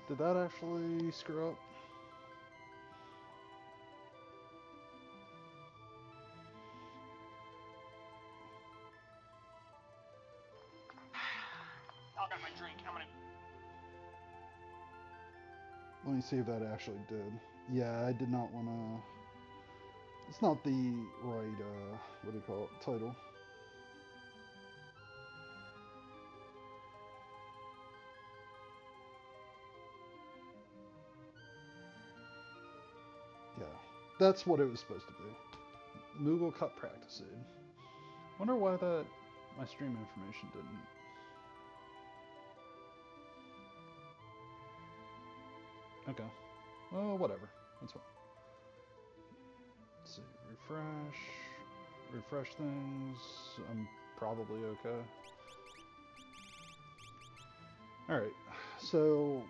Did that actually screw up? I'll get my drink. I'm gonna. Let me see if that actually did. Yeah, I did not want to. It's not the right, what do you call it, title. Yeah, that's what it was supposed to be. Moogle Cup practice aid. Wonder why that my stream information didn't. Okay. Well, whatever. That's fine. Let's see. Refresh. Refresh things. I'm probably okay. Alright. So,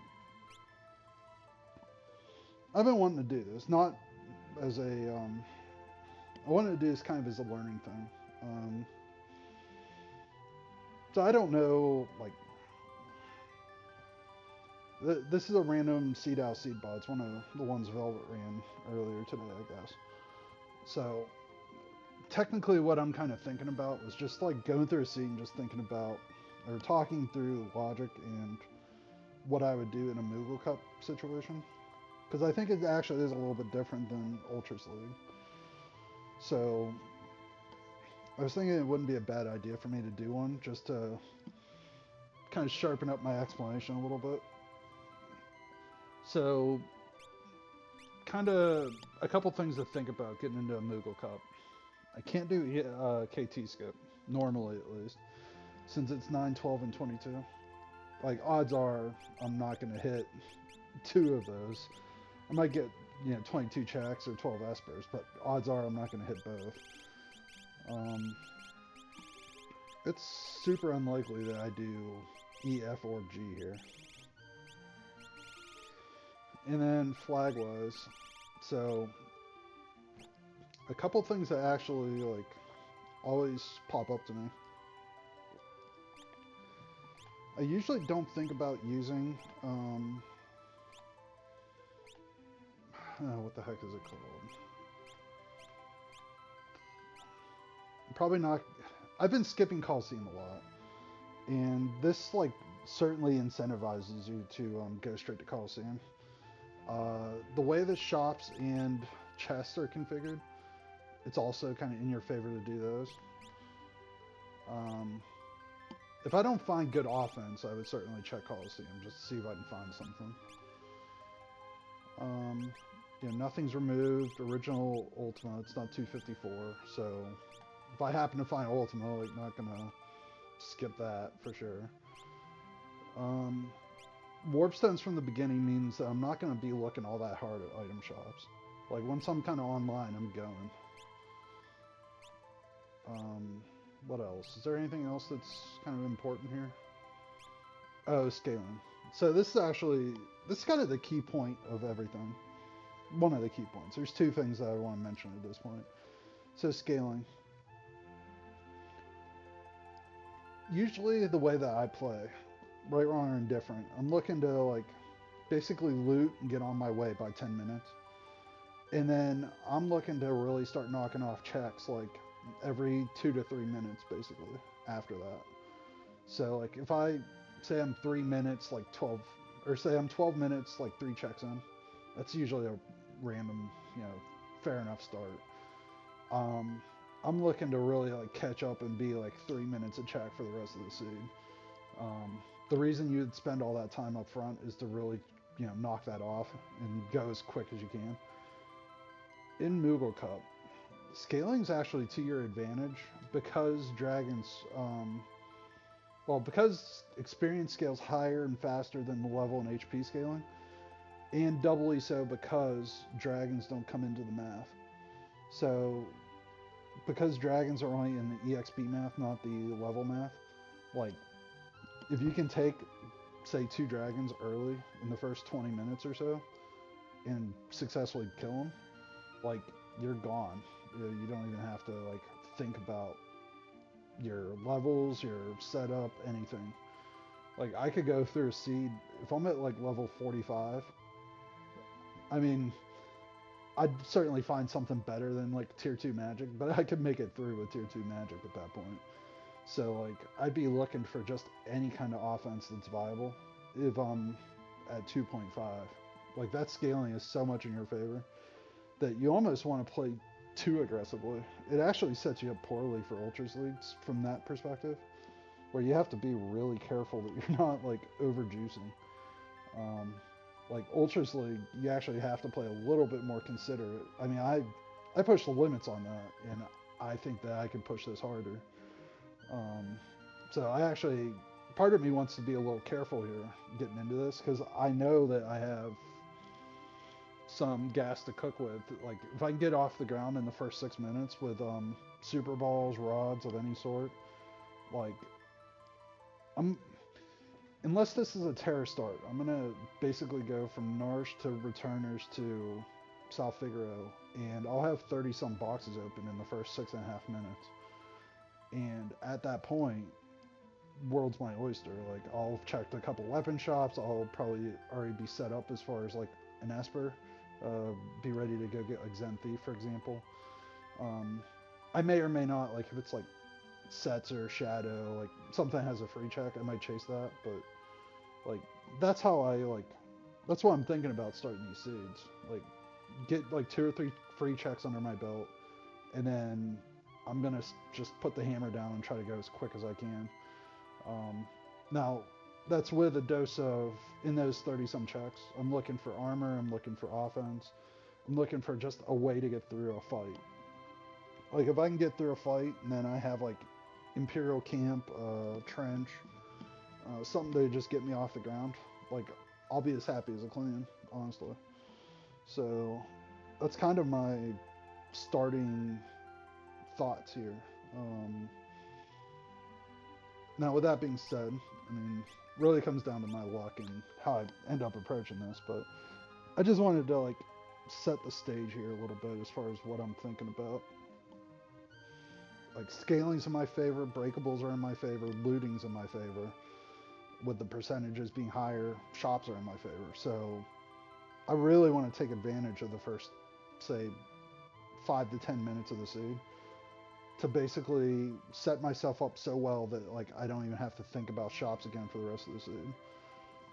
I've been wanting to do this. Not as a. I wanted to do this kind of as a learning thing. So, I don't know, like. This is a random seed out seed bot. It's one of the ones Velvet ran earlier today, I guess. So, technically what I'm kind of thinking about was just like going through a scene and just thinking about or talking through logic and what I would do in a Moogle Cup situation. Because I think it actually is a little bit different than Ultras League. So I was thinking it wouldn't be a bad idea for me to do one just to kind of sharpen up my explanation a little bit. So, kind of a couple things to think about getting into a Moogle Cup. I can't do KT skip, normally at least, since it's 9, 12, and 22. Like, odds are I'm not going to hit two of those. I might get, 22 checks or 12 espers, but odds are I'm not going to hit both. It's super unlikely that I do E, F, or G here. And then flag-wise, so a couple things that actually, like, always pop up to me. I usually don't think about using, what the heck is it called? Probably not. I've been skipping Coliseum a lot, and this like certainly incentivizes you to go straight to Coliseum. The way the shops and chests are configured, it's also kind of in your favor to do those. Um, if I don't find good offense, I would certainly check Coliseum just to see if I can find something. Nothing's removed. Original Ultima, it's not 254, so if I happen to find Ultima, like, not gonna skip that for sure. Warp stones from the beginning means that I'm not gonna be looking all that hard at item shops. Like, once I'm kind of online, I'm going. What else? Is there anything else that's kind of important here? Oh, scaling. So this is kind of the key point of everything. One of the key points. There's two things that I want to mention at this point. So scaling. Usually the way that I play, right, wrong, or indifferent, I'm looking to like basically loot and get on my way by 10 minutes. And then I'm looking to really start knocking off checks like every 2 to 3 minutes basically after that. So like if I say I'm 3 minutes like 12 or say I'm 12 minutes like 3 checks in, that's usually a random, fair enough start. Um, I'm looking to really like catch up and be like 3 minutes a check for the rest of the seed. The reason you'd spend all that time up front is to really, knock that off and go as quick as you can. In Moogle Cup, scaling's actually to your advantage because dragons, because experience scales higher and faster than the level and HP scaling, and doubly so because dragons don't come into the math. So, because dragons are only in the EXP math, not the level math, like, if you can take, say, 2 dragons early in the first 20 minutes or so and successfully kill them, like, you're gone. You don't even have to, like, think about your levels, your setup, anything. Like, I could go through a seed if I'm at like level 45, I mean, I'd certainly find something better than like tier 2 magic, but I could make it through with tier 2 magic at that point. So like I'd be looking for just any kind of offense that's viable if I'm at 2.5. Like that scaling is so much in your favor that you almost want to play too aggressively. It actually sets you up poorly for Ultras leagues from that perspective, where you have to be really careful that you're not like overjuicing. Um, like Ultras League, you actually have to play a little bit more considerate. I mean, I push the limits on that, and I think that I could push this harder. Um, so I actually, part of me wants to be a little careful here getting into this because I know that I have some gas to cook with. Like if I can get off the ground in the first 6 minutes with super balls, rods of any sort, like I'm unless this is a terror start, I'm gonna basically go from Narsh to Returners to South Figaro, and I'll have 30 some boxes open in the first 6.5 minutes. And at that point, world's my oyster. Like I'll have checked a couple weapon shops. I'll probably already be set up as far as like an Esper, be ready to go get like Zen Thief, for example. Um, I may or may not like if it's like sets or shadow, like something has a free check, I might chase that. But like that's how I like. That's what I'm thinking about starting these seeds. Like get like 2 or 3 free checks under my belt, and then I'm gonna just put the hammer down and try to go as quick as I can. Um, Now, that's with a dose of, in those 30 some checks, I'm looking for armor, I'm looking for offense, I'm looking for just a way to get through a fight. Like, if I can get through a fight and then I have, like, Imperial Camp, Trench, something to just get me off the ground, like, I'll be as happy as a clan, honestly. So, that's kind of my starting thoughts here. Um, Now, with that being said, I mean, really comes down to my luck and how I end up approaching this, but I just wanted to like set the stage here a little bit as far as what I'm thinking about. Like scaling's in my favor, breakables are in my favor, looting's in my favor. With the percentages being higher, shops are in my favor. So I really want to take advantage of the first, say, 5 to 10 minutes of the seed to basically set myself up so well that like I don't even have to think about shops again for the rest of the season.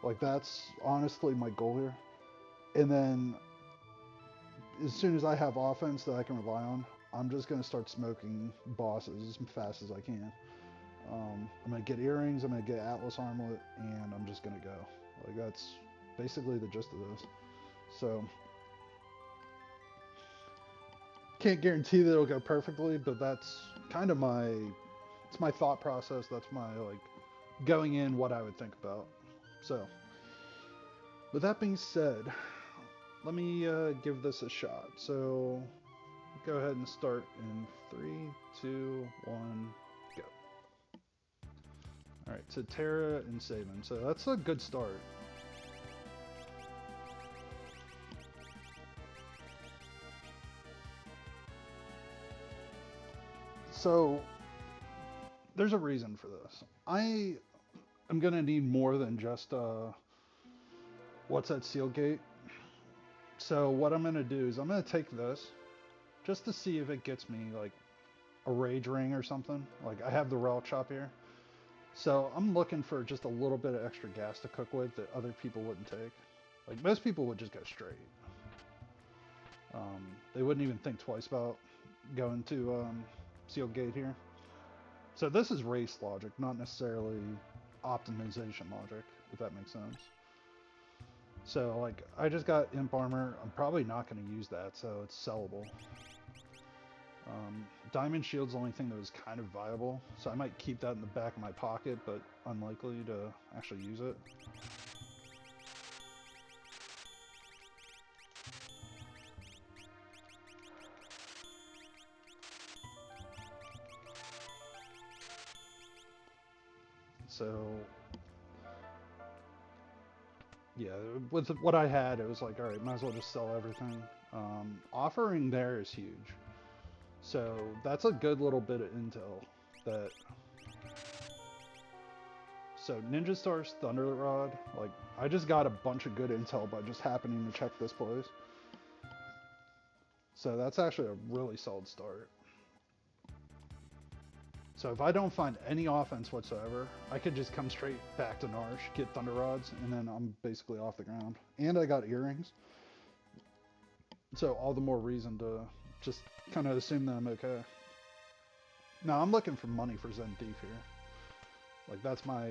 Like that's honestly my goal here. And then as soon as I have offense that I can rely on, I'm just gonna start smoking bosses as fast as I can. I'm gonna get earrings, I'm gonna get Atlas armlet, and I'm just gonna go. Like that's basically the gist of this. So can't guarantee that it'll go perfectly, but that's kind of it's my thought process. That's my like going in what I would think about. So with that being said, let me give this a shot. So go ahead and start in 3, 2, 1, go. All right, so Terra and Saban. So that's a good start. So there's a reason for this. I am gonna need more than just what's that seal gate. So what I'm gonna do is I'm gonna take this just to see if it gets me like a rage ring or something. Like I have the relic shop here, so I'm looking for just a little bit of extra gas to cook with that other people wouldn't take. Like most people would just go straight. They wouldn't even think twice about going to sealed gate here. So this is race logic, not necessarily optimization logic, if that makes sense. So like I just got imp armor. I'm probably not going to use that, so it's sellable. Diamond shield's the only thing that was kind of viable, so I might keep that in the back of my pocket, but unlikely to actually use it. So yeah, with what I had, it was like, all right, might as well just sell everything. Offering there is huge. So that's a good little bit of intel that So Ninja Star's Thunder Rod, like I just got a bunch of good intel by just happening to check this place. So that's actually a really solid start. So if I don't find any offense whatsoever, I could just come straight back to Narsh, get Thunder Rods, and then I'm basically off the ground. And I got earrings. So all the more reason to just kind of assume that I'm okay. Now I'm looking for money for Zen Thief here. Like that's my,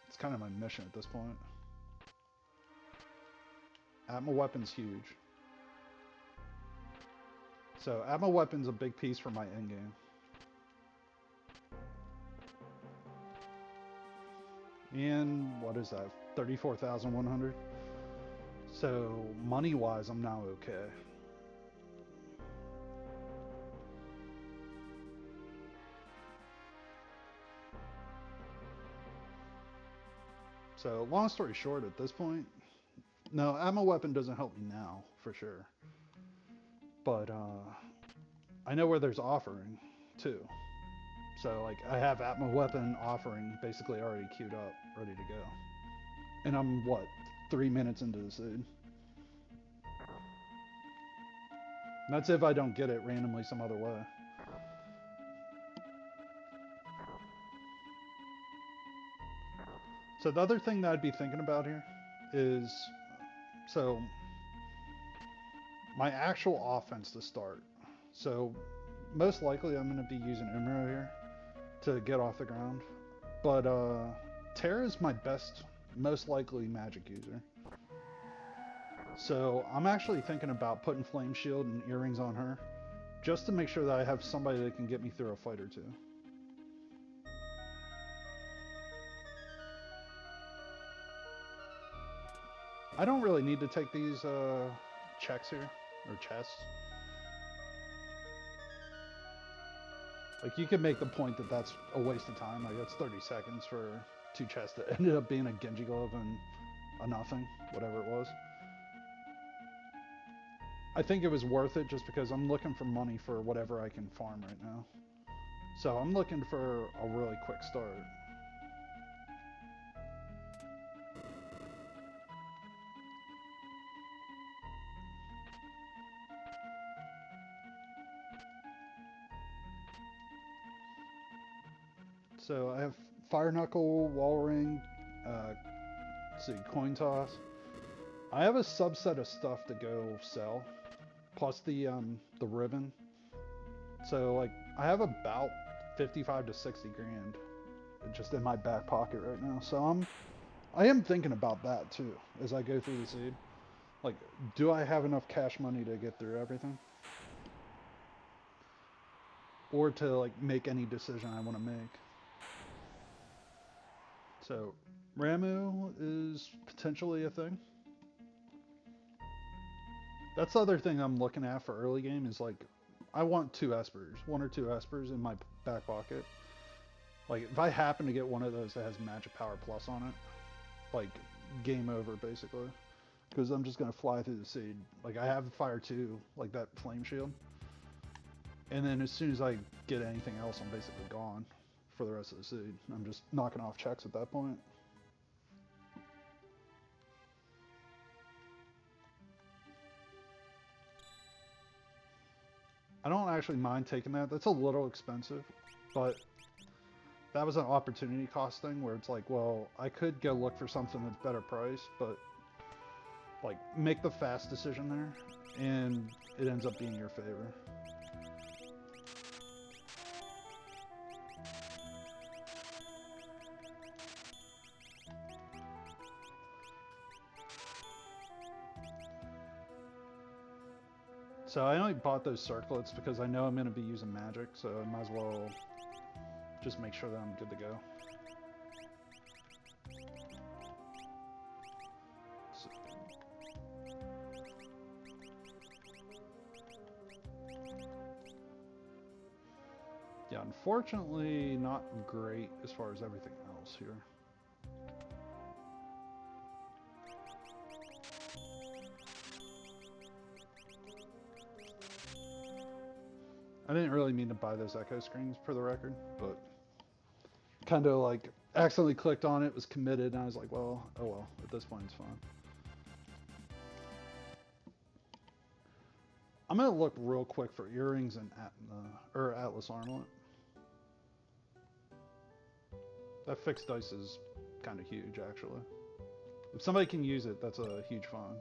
it's kind of my mission at this point. Atma Weapon's huge. So Atma Weapon's a big piece for my endgame. And what is that? 34,100. So money-wise, I'm now okay. So long story short, at this point, no, Atma Weapon doesn't help me now for sure. But I know where there's offering too. So like I have Atma Weapon offering basically already queued up, ready to go. And I'm what, 3 minutes into the seed. That's if I don't get it randomly some other way. So the other thing that I'd be thinking about here is, so my actual offense to start. So most likely I'm going to be using Umro here to get off the ground. But Terra is my best, most likely magic user. So I'm actually thinking about putting Flame Shield and earrings on her, just to make sure that I have somebody that can get me through a fight or two. I don't really need to take these checks here, or chests. Like you could make the point that that's a waste of time. Like that's 30 seconds for 2 chests that ended up being a Genji glove and a nothing, whatever it was. I think it was worth it just because I'm looking for money for whatever I can farm right now. So I'm looking for a really quick start. So I have Fire Knuckle, Wall Ring, let's see, Coin Toss. I have a subset of stuff to go sell, plus the ribbon. So like I have about 55 to 60 grand just in my back pocket right now. So I am thinking about that too as I go through the seed. Like, do I have enough cash money to get through everything? Or to like make any decision I want to make. So Ramu is potentially a thing. That's the other thing I'm looking at for early game is like, I want 2 Espers, 1 or 2 Espers in my back pocket. Like, if I happen to get one of those that has Magic Power Plus on it, like, game over, basically. Because I'm just going to fly through the seed. Like, I have Fire 2, like that Flame Shield. And then as soon as I get anything else, I'm basically gone for the rest of the seed. I'm just knocking off checks at that point. I don't actually mind taking that. That's a little expensive, but that was an opportunity cost thing where it's like, well, I could go look for something that's better price, but like make the fast decision there, and it ends up being your favor. So I only bought those circlets because I know I'm going to be using magic, so I might as well just make sure that I'm good to go. So, yeah, unfortunately not great as far as everything else here. I didn't really mean to buy those echo screens for the record, but kind of like accidentally clicked on it, was committed, and I was like, well, oh well, at this point it's fine. I'm gonna look real quick for earrings and or Atlas armlet. That fixed dice is kind of huge, actually. If somebody can use it, that's a huge find.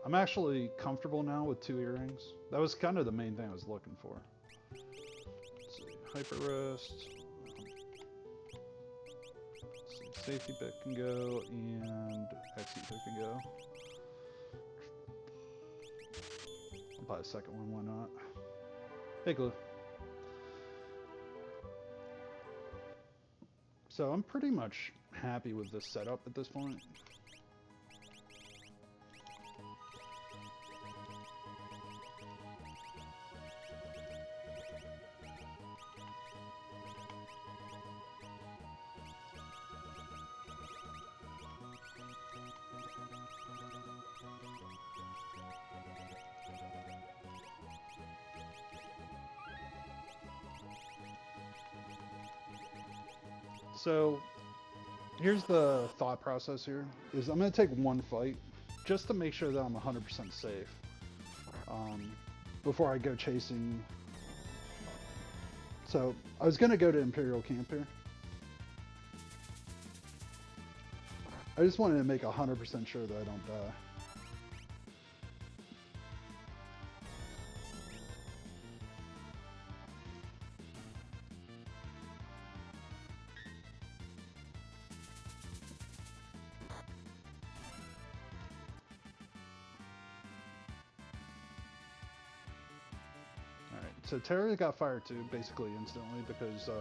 I'm actually comfortable now with 2 earrings. That was kind of the main thing I was looking for. Let's see, hyper rest. Let's see, safety bit can go, and exit bit can go. I'll buy a second one, why not? Hey, Glue. So I'm pretty much happy with this setup at this point. So here's the thought process here, is I'm going to take one fight just to make sure that I'm 100% safe before I go chasing. So I was going to go to Imperial Camp here. I just wanted to make 100% sure that I don't die. So Terra got fired too, basically instantly, because all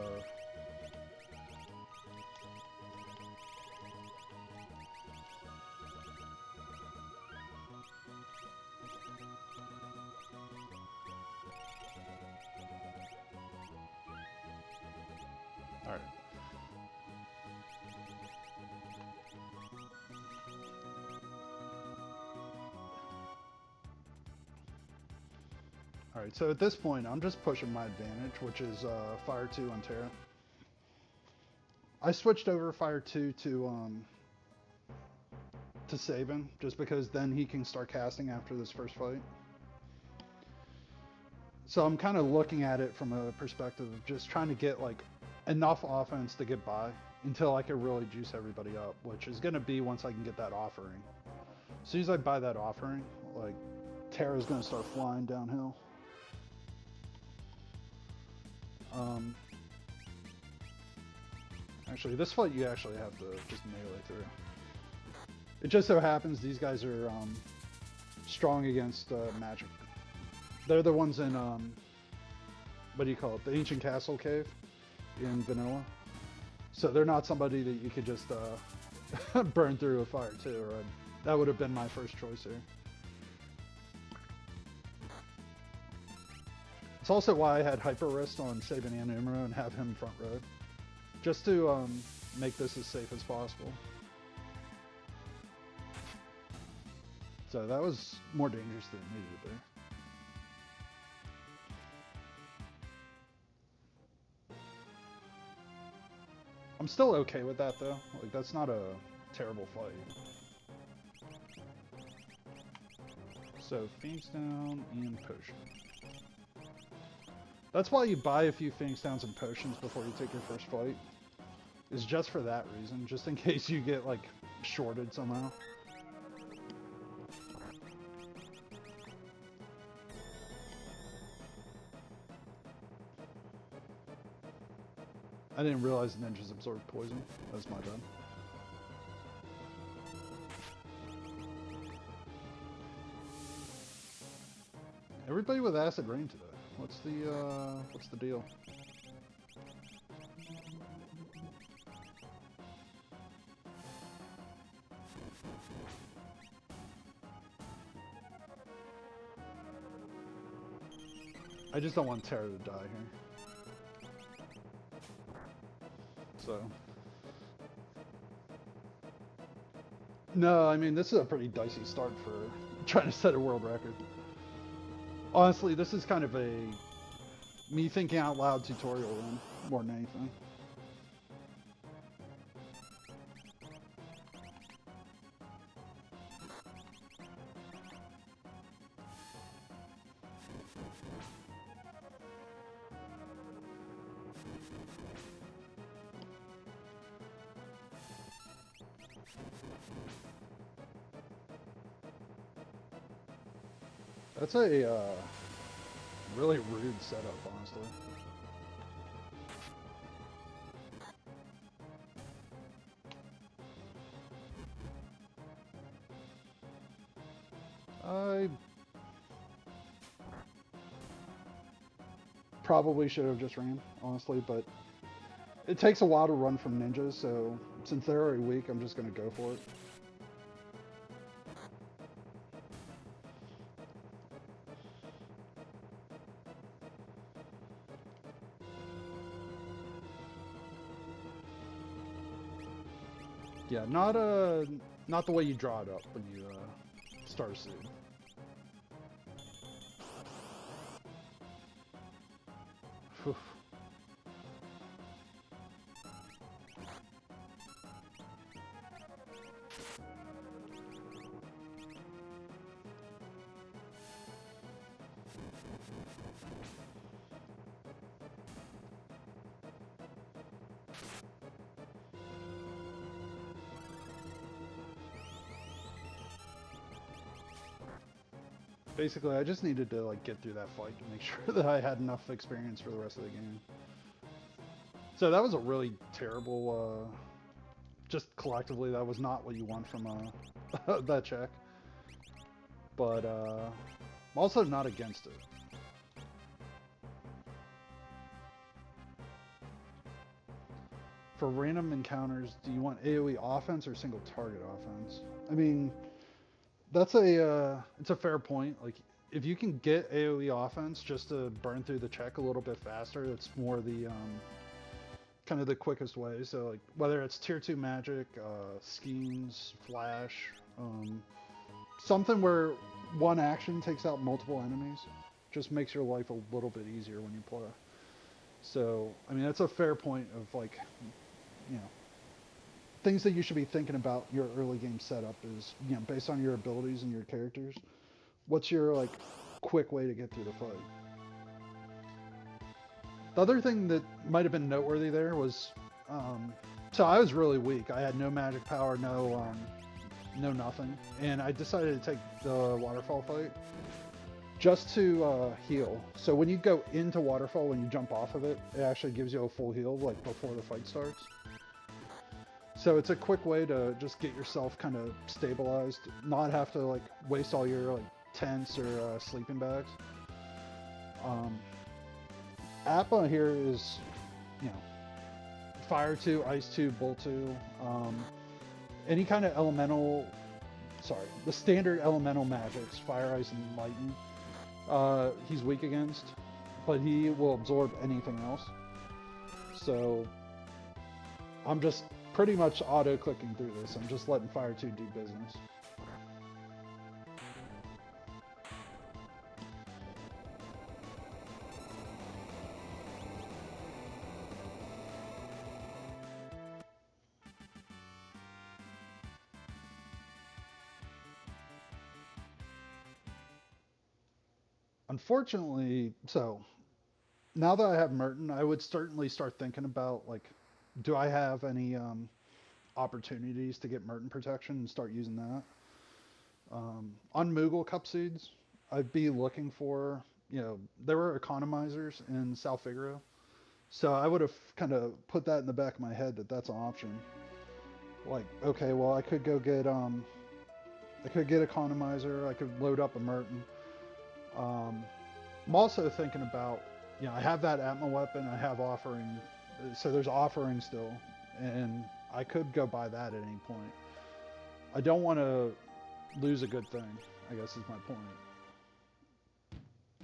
right. Alright, so at this point, I'm just pushing my advantage, which is Fire 2 on Terra. I switched over Fire 2 to Sabin, just because then he can start casting after this first fight. So I'm kind of looking at it from a perspective of just trying to get like enough offense to get by until I can really juice everybody up, which is going to be once I can get that offering. As soon as I buy that offering, like, Terra's going to start flying downhill. Actually, this fight you actually have to just melee through. It just so happens these guys are strong against magic. They're the ones in, what do you call it, the Ancient Castle Cave in Vanilla. So they're not somebody that you could just burn through a fire too, or that would have been my first choice here. It's also why I had Hyper Wrist on Sabin and Umaro and have him front row, just to make this as safe as possible. So that was more dangerous than it needed to be. I'm still okay with that though. Like, that's not a terrible fight. So Phoenix down and potion. That's why you buy a few Phoenix Downs and potions before you take your first fight. Is just for that reason, just in case you get like shorted somehow. I didn't realize ninjas absorb poison. That's my bad. Everybody with acid rain today. What's the deal? I just don't want Terra to die here. So. No, I mean, this is a pretty dicey start for trying to set a world record. Honestly, this is kind of a me thinking out loud tutorial run. more than anything. That's a really rude setup, honestly. I probably should have just ran, honestly, but it takes a while to run from ninjas, so since they're already weak, I'm just going to go for it. Yeah, not the way you draw it up when you start a suit. Phew. Basically, I just needed to like get through that fight to make sure that I had enough experience for the rest of the game. So that was a really terrible. Just collectively, that was not what you want from that check. But I'm also not against it. For random encounters, do you want AoE offense or single target offense? I mean, that's it's a fair point. Like, if you can get AoE offense just to burn through the check a little bit faster, that's more the kind of the quickest way. So like whether it's tier 2 magic, schemes, flash, something where one action takes out multiple enemies, just makes your life a little bit easier when you play. So I mean that's a fair point of like, you know, things that you should be thinking about your early game setup is, you know, based on your abilities and your characters. What's your like quick way to get through the fight? The other thing that might have been noteworthy there was, so I was really weak. I had no magic power, no nothing, and I decided to take the waterfall fight just to heal. So when you go into waterfall, when you jump off of it, it actually gives you a full heal like before the fight starts. So it's a quick way to just get yourself kind of stabilized, not have to like waste all your like tents or sleeping bags. Appa here is, you know, fire 2, ice 2, bolt 2, any kind of elemental, sorry, the standard elemental magics, fire, ice, and lightning, he's weak against, but he will absorb anything else. So I'm just pretty much auto-clicking through this. I'm just letting fire 2 do business. Unfortunately, so now that I have Merton, I would certainly start thinking about like, do I have any opportunities to get Merton protection and start using that? On Moogle cup seeds, I'd be looking for, you know, there were economizers in South Figaro, so I would have kind of put that in the back of my head that that's an option. Like, okay, well, I could get economizer, I could load up a Merton. Um, I'm also thinking about, you know, I have that Atma weapon, I have offering, so there's offering still, and I could go buy that at any point. I don't want to lose a good thing, I guess is my point.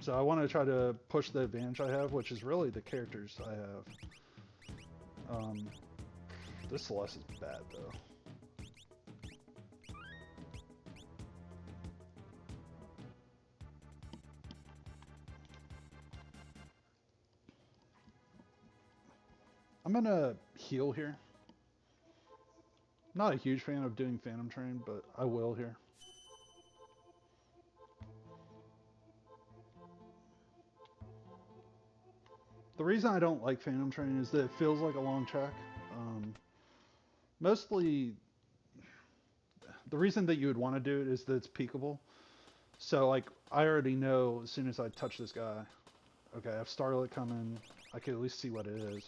So I want to try to push the advantage I have, which is really the characters I have. This Celeste is bad though. gonna heal here. Not a huge fan of doing Phantom Train, but I will here. The reason I don't like Phantom Train is that it feels like a long track. Mostly, the reason that you would want to do it is that it's peekable. So, like, I already know as soon as I touch this guy, okay, I have Starlit coming, I can at least see what it is.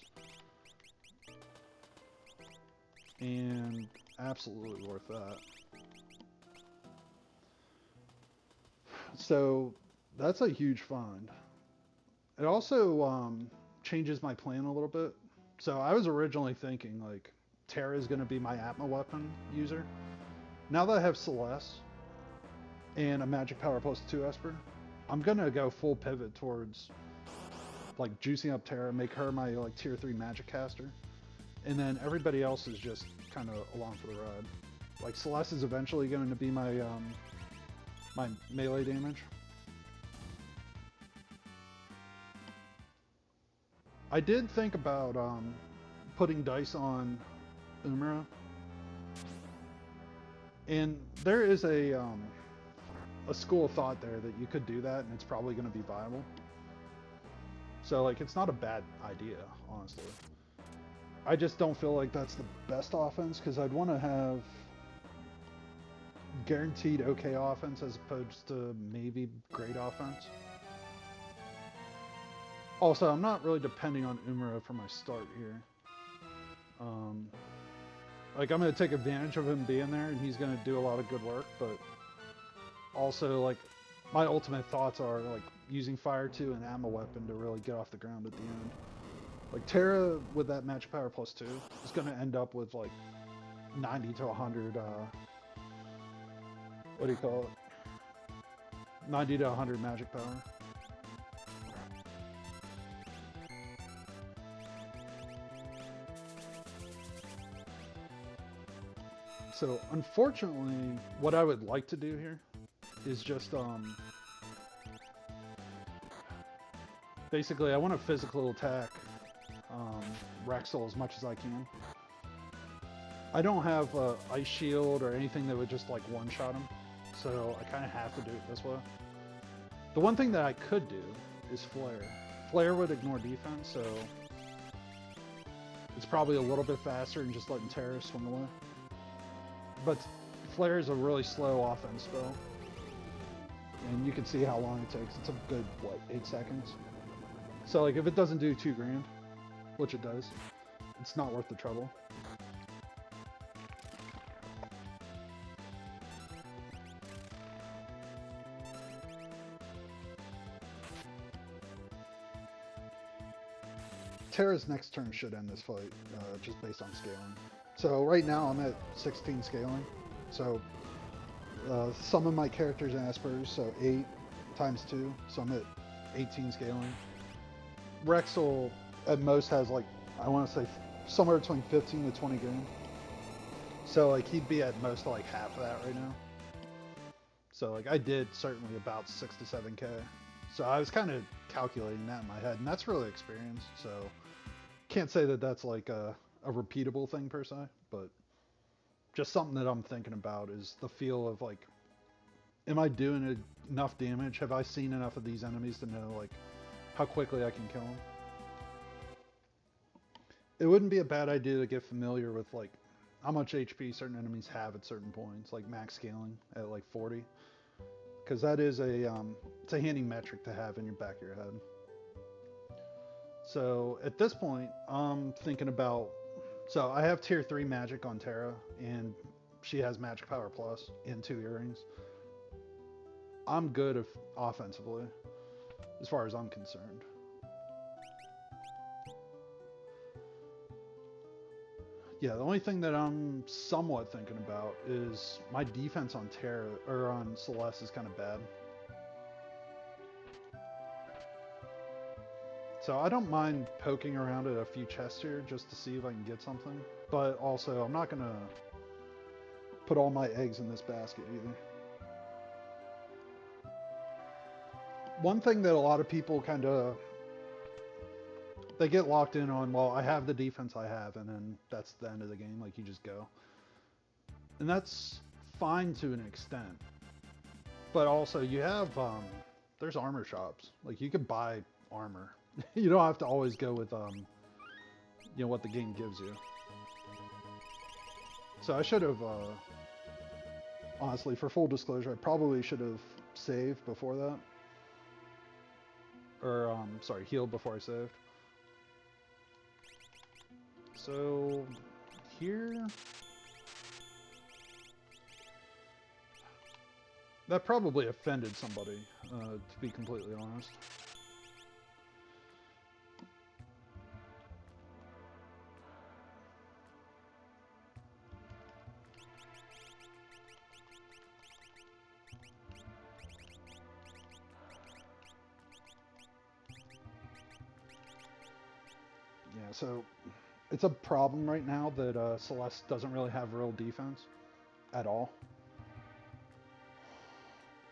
And absolutely worth that. So, that's a huge find. It also changes my plan a little bit. So I was originally thinking like Terra is going to be my Atma weapon user. Now that I have Celeste and a magic power plus 2 Esper, I'm going to go full pivot towards like juicing up Terra, make her my like tier 3 magic caster. And then everybody else is just kind of along for the ride. Like Celeste is eventually going to be my my melee damage. I did think about putting dice on Umara, and there is a school of thought there that you could do that, and it's probably going to be viable. So like, it's not a bad idea, honestly. I just don't feel like that's the best offense because I'd want to have guaranteed okay offense as opposed to maybe great offense. Also, I'm not really depending on Umara for my start here. Like, I'm going to take advantage of him being there, and he's going to do a lot of good work, but also, like, my ultimate thoughts are, like, using Fire 2 and Ammo Weapon to really get off the ground at the end. Like, Terra, with that Magic Power plus 2, is going to end up with, like, 90 to 100, what do you call it? 90 to 100 Magic Power. So, unfortunately, what I would like to do here is just, basically, I want to physical attack Rexel as much as I can. I don't have Ice Shield or anything that would just, like, one-shot him, so I kind of have to do it this way. The one thing that I could do is Flare. Flare would ignore defense, so it's probably a little bit faster than just letting Terra swing away. But Flare is a really slow offense spell. And you can see how long it takes. It's a good, what, 8 seconds? So, like, if it doesn't do 2 grand, which it does, it's not worth the trouble. Terra's next turn should end this fight, just based on scaling. So right now I'm at 16 scaling. So some of my characters and Espers, so 8 times 2, so I'm at 18 scaling. Rexel at most has like, I want to say somewhere between 15 to 20 grand. So like he'd be at most like half of that right now. So like I did certainly about 6 to 7k. So I was kind of calculating that in my head, and that's really experience. So can't say that that's like a repeatable thing per se, but just something that I'm thinking about is the feel of like, am I doing enough damage? Have I seen enough of these enemies to know like how quickly I can kill them? It wouldn't be a bad idea to get familiar with like how much HP certain enemies have at certain points, like max scaling at like 40, because that is it's a handy metric to have in your back of your head. So at this point, I'm thinking about, so I have tier 3 magic on Terra, and she has magic power plus and 2 earrings. I'm good offensively, as far as I'm concerned. Yeah, the only thing that I'm somewhat thinking about is my defense on Terra, or on Celeste, is kind of bad. So I don't mind poking around at a few chests here just to see if I can get something. But also, I'm not going to put all my eggs in this basket either. One thing that a lot of people kind of They get locked in on, well, I have the defense I have, and then that's the end of the game. Like, you just go. And that's fine to an extent. But also, you have, there's armor shops. Like, you could buy armor. You don't have to always go with, you know, what the game gives you. So I should have, honestly, for full disclosure, I probably should have saved before that. Or, sorry, healed before I saved. So, here... That probably offended somebody, to be completely honest. Yeah, so it's a problem right now that Celeste doesn't really have real defense at all.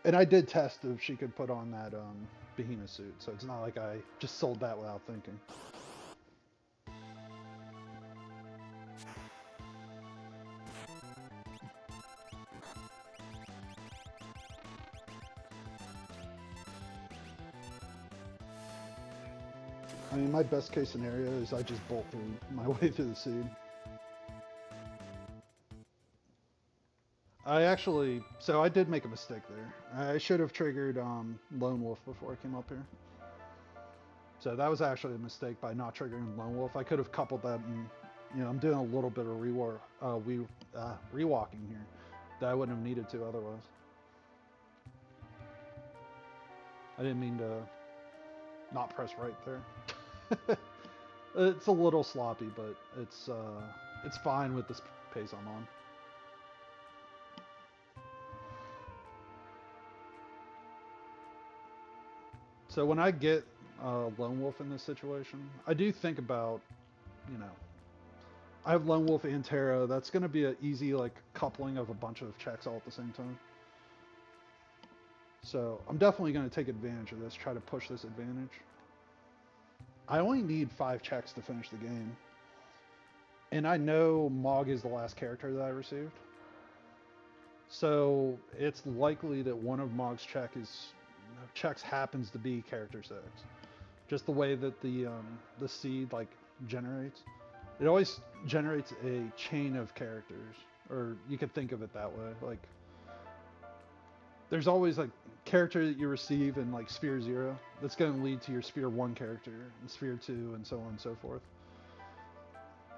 And I did test if she could put on that behemoth suit, so it's not like I just sold that without thinking. I mean, my best case scenario is I just bolt through my way through the seed. So I did make a mistake there. I should have triggered Lone Wolf before I came up here. So that was actually a mistake by not triggering Lone Wolf. I could have coupled that, and you know, I'm doing a little bit of rewalking here that I wouldn't have needed to otherwise. I didn't mean to not press right there. It's a little sloppy, but it's fine with this pace I'm on. So when I get Lone Wolf in this situation, I do think about, you know, I have Lone Wolf and Terra. That's going to be an easy like coupling of a bunch of checks all at the same time. So I'm definitely going to take advantage of this, try to push this advantage. I only need 5 checks to finish the game. And I know Mog is the last character that I received. So it's likely that one of Mog's checks happens to be character 6. Just the way that the seed like generates. It always generates a chain of characters, or you could think of it that way. Like there's always like character that you receive in like Sphere 0 that's going to lead to your Sphere 1 character and Sphere 2 and so on and so forth.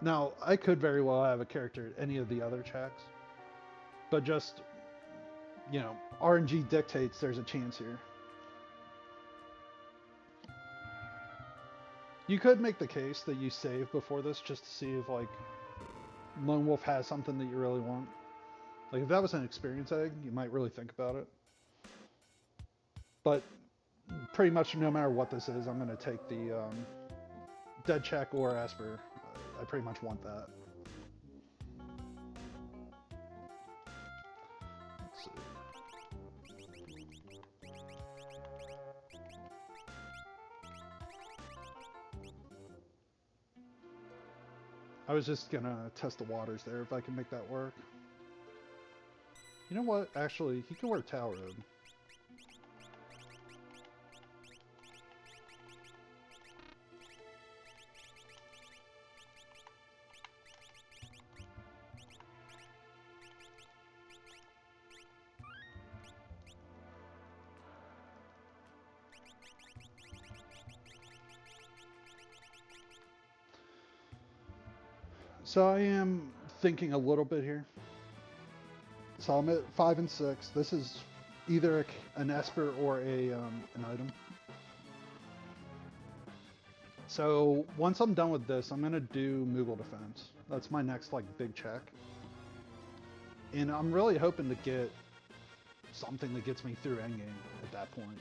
Now, I could very well have a character at any of the other checks, but just, you know, RNG dictates there's a chance here. You could make the case that you save before this just to see if like Lone Wolf has something that you really want. Like if that was an experience egg, you might really think about it. But pretty much no matter what this is, I'm going to take the dead check or Esper. I pretty much want that. Let's see. I was just going to test the waters there if I can make that work. You know what? Actually, he can wear Tower Road. So I am thinking a little bit here. So I'm at 5 and 6. This is either an Esper or an item. So once I'm done with this, I'm gonna do Moogle defense. That's my next like big check. And I'm really hoping to get something that gets me through endgame at that point.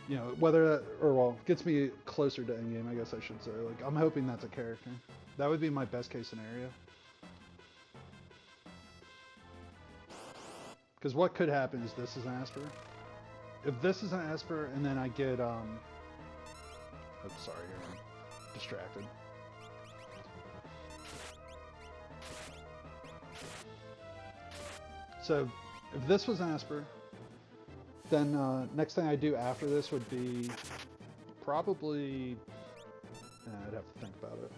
You know, whether, or well, gets me closer to endgame, I guess I should say. Like, I'm hoping that's a character. That would be my best case scenario. Because what could happen is this is an Esper. If this is an Esper and then I get Oh, sorry, I'm distracted. So, if this was an Esper, then next thing I do after this would be probably... I'd have to think about it.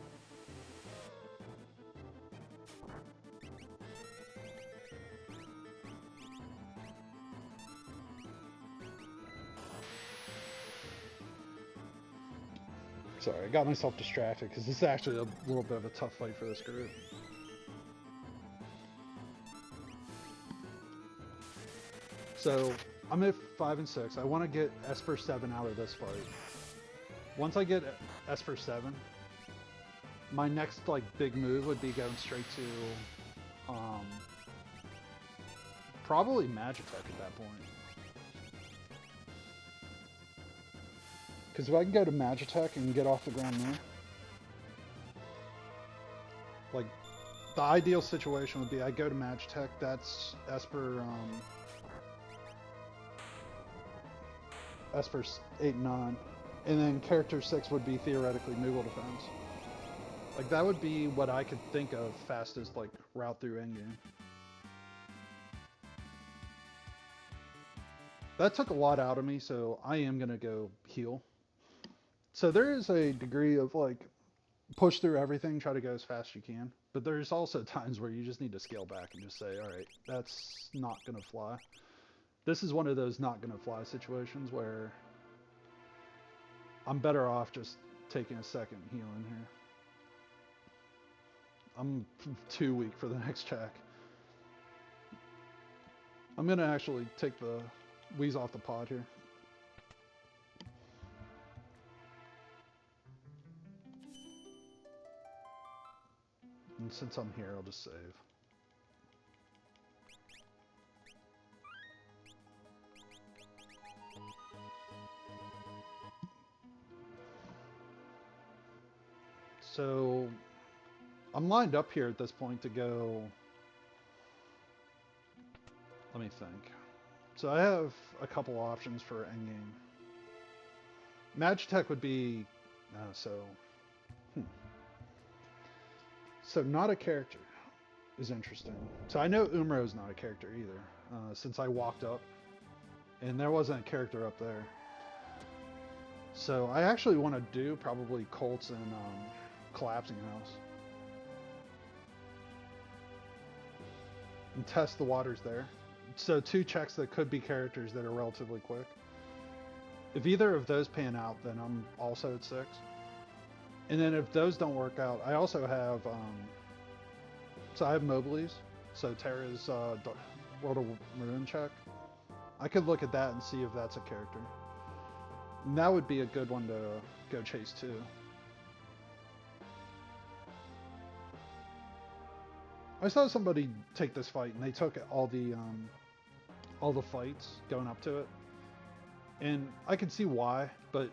Sorry, I got myself distracted because this is actually a little bit of a tough fight for this group. So, I'm at 5 and 6. I want to get Esper 7 out of this fight. Once I get Esper 7, my next like big move would be going straight to probably Magitech at that point. Because if I can go to Magitech and get off the ground there, like, the ideal situation would be I go to Magitech, that's Esper 8 and 9, and then character 6 would be theoretically Moogle defense. Like, that would be what I could think of fastest, like, route through endgame. That took a lot out of me, so I am going to go heal. So there is a degree of, like, push through everything, try to go as fast as you can. But there's also times where you just need to scale back and just say, alright, that's not going to fly. This is one of those not going to fly situations where I'm better off just taking a second healing here. I'm too weak for the next check. I'm going to actually take the wheeze off the pod here. And since I'm here, I'll just save. So I'm lined up here at this point to go. Let me think. So I have a couple options for endgame. Magitech would be So not a character is interesting. So I know Umro's not a character either, since I walked up, and there wasn't a character up there. So I actually want to do probably Colts and Collapsing House. And test the waters there. So 2 checks that could be characters that are relatively quick. If either of those pan out, then I'm also at 6. And then if those don't work out, I also have, so I have Moblies. So Terra's World of Maroon check. I could look at that and see if that's a character. And that would be a good one to go chase too. I saw somebody take this fight and they took all the fights going up to it. And I can see why, but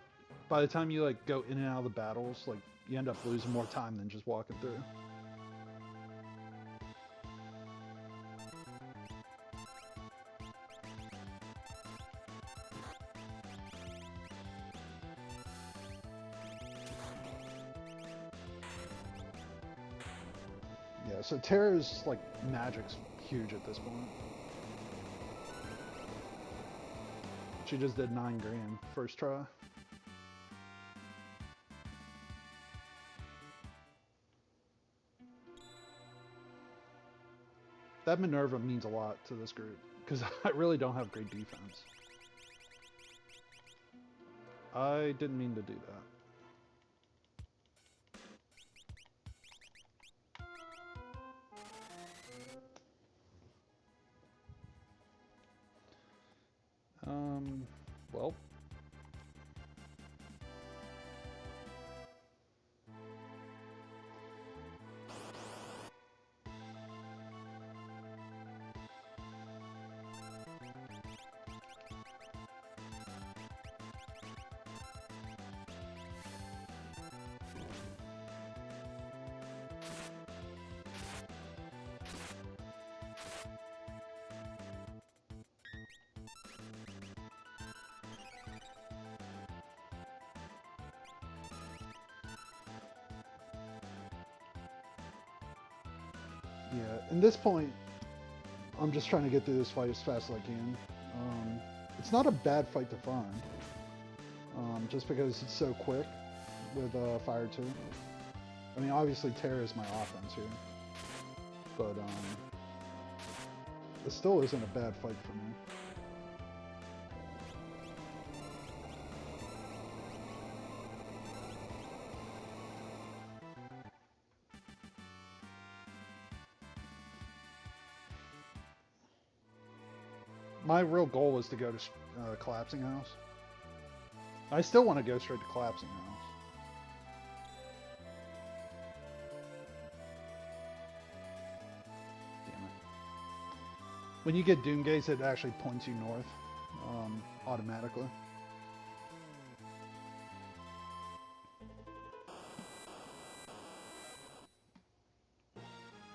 by the time you like go in and out of the battles, like you end up losing more time than just walking through. Yeah, so Terra's like magic's huge at this point. She just did 9 grand first try. That Minerva means a lot to this group, because I really don't have great defense. I didn't mean to do that. Well. Yeah, at this point, I'm just trying to get through this fight as fast as I can. It's not a bad fight to find, just because it's so quick with Fire 2. I mean, obviously Terra is my offense here, but it still isn't a bad fight for me. My real goal was to go to Collapsing House. I still want to go straight to Collapsing House. Damn it. When you get Doom Gaze, it actually points you north automatically.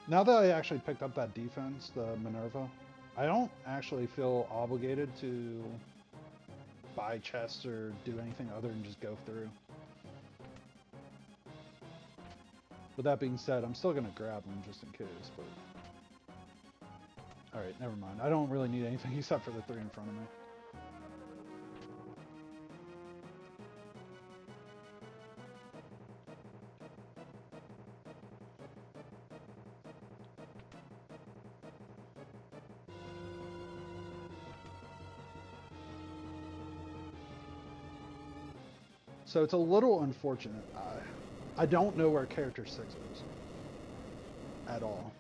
Now that I actually picked up that defense, the Minerva, I don't actually feel obligated to buy chests or do anything other than just go through. With that being said, I'm still going to grab them just in case, but... Alright, never mind. I don't really need anything except for the 3 in front of me. So it's a little unfortunate. I don't know where character 6 is. At all.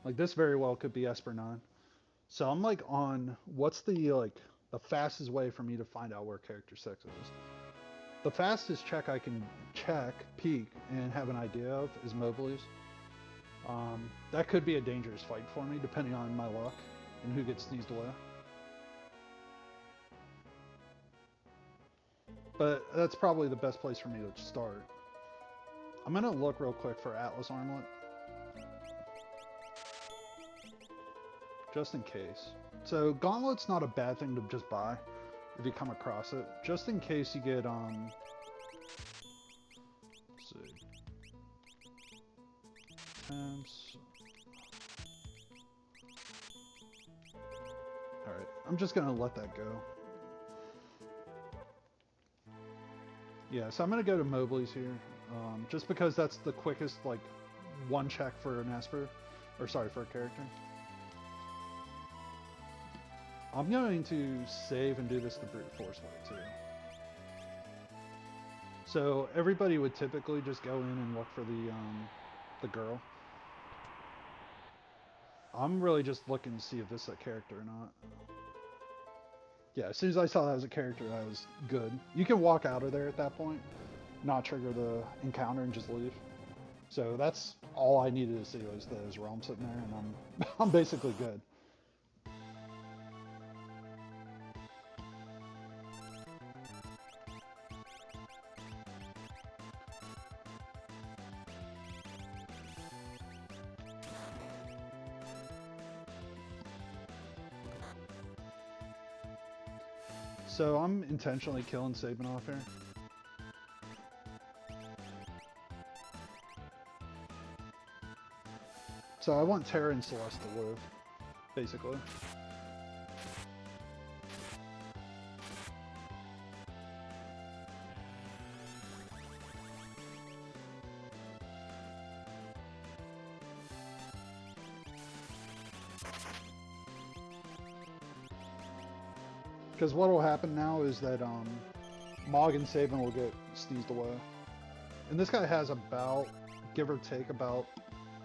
Like this very well could be Esper 9. So I'm like on, what's the fastest way for me to find out where character 6 is? The fastest check I can peek, and have an idea of is Mobley's. That could be a dangerous fight for me, depending on my luck and who gets sneezed away. But that's probably the best place for me to start. I'm going to look real quick for Atlas Armlet. Just in case. So Gauntlet's not a bad thing to just buy if you come across it. Just in case you get, let's see. Alright, I'm just going to let that go. Yeah, so I'm going to go to Mobley's here, just because that's the quickest, one check for an Esper, or sorry, for a character. I'm going to save and do this the brute force way too. So everybody would typically just go in and look for the girl. I'm really just looking to see if this is a character or not. Yeah, as soon as I saw that was a character, I was good. You can walk out of there at that point, not trigger the encounter, and just leave. So that's all I needed to see was those realm sitting there, and I'm basically good. So I'm intentionally killing Sabin off here. So I want Terra and Celeste to live, basically. Because what will happen now is that Mog and Sabin will get sneezed away. And this guy has about, give or take, about,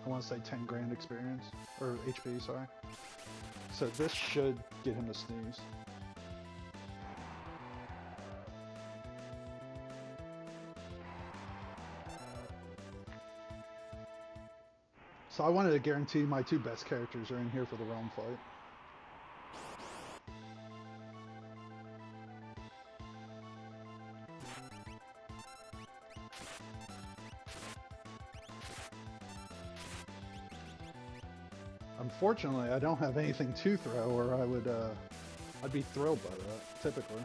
I want to say 10 grand experience, or HP, sorry. So this should get him to sneeze. So I wanted to guarantee my 2 best characters are in here for the realm fight. Unfortunately, I don't have anything to throw, or I would, I'd be thrilled by that, typically.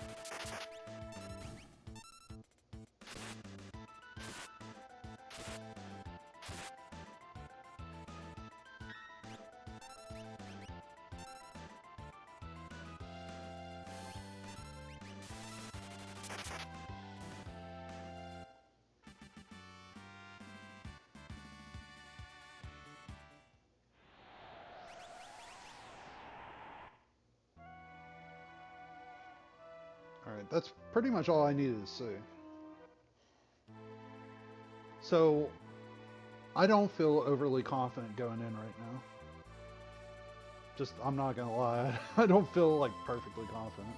Alright, that's pretty much all I needed to see. So, I don't feel overly confident going in right now. Just, I'm not gonna lie, I don't feel like perfectly confident.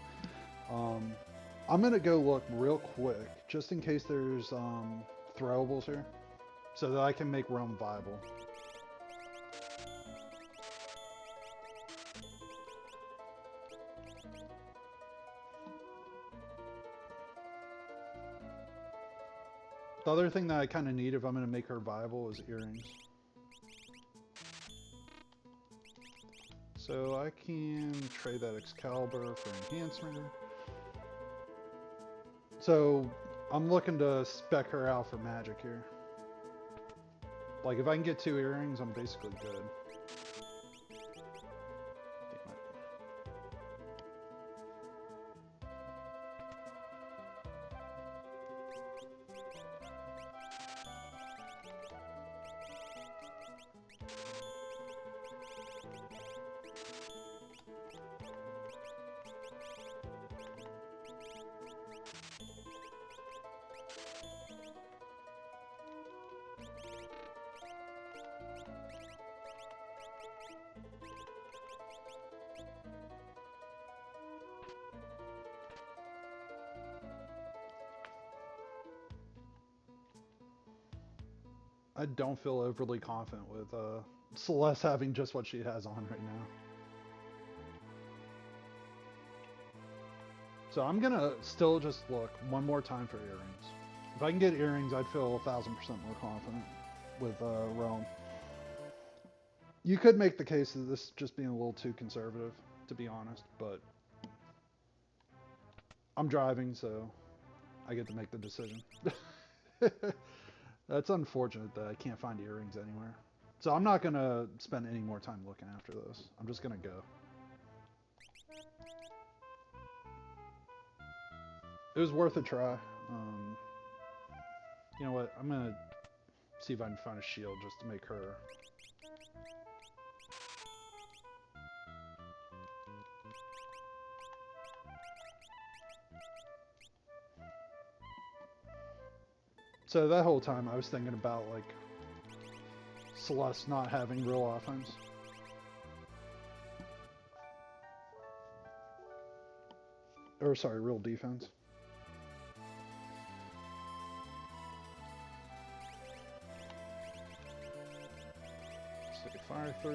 I'm gonna go look real quick, just in case there's throwables here, so that I can make Realm viable. The other thing that I kind of need if I'm going to make her viable is earrings. So I can trade that Excalibur for enhancement. So I'm looking to spec her out for magic here. Like if I can get 2 earrings, I'm basically good. I don't feel overly confident with Celeste having just what she has on right now. So I'm gonna still just look one more time for earrings. If I can get earrings, I'd feel 1000% more confident with Realm. You could make the case of this just being a little too conservative, to be honest, but I'm driving, so I get to make the decision. That's unfortunate that I can't find earrings anywhere. So I'm not going to spend any more time looking after this. I'm just going to go. It was worth a try. You know what? I'm going to see if I can find a shield just to make her. So that whole time I was thinking about like Celeste not having real offense. Or sorry, real defense. Say fire 3.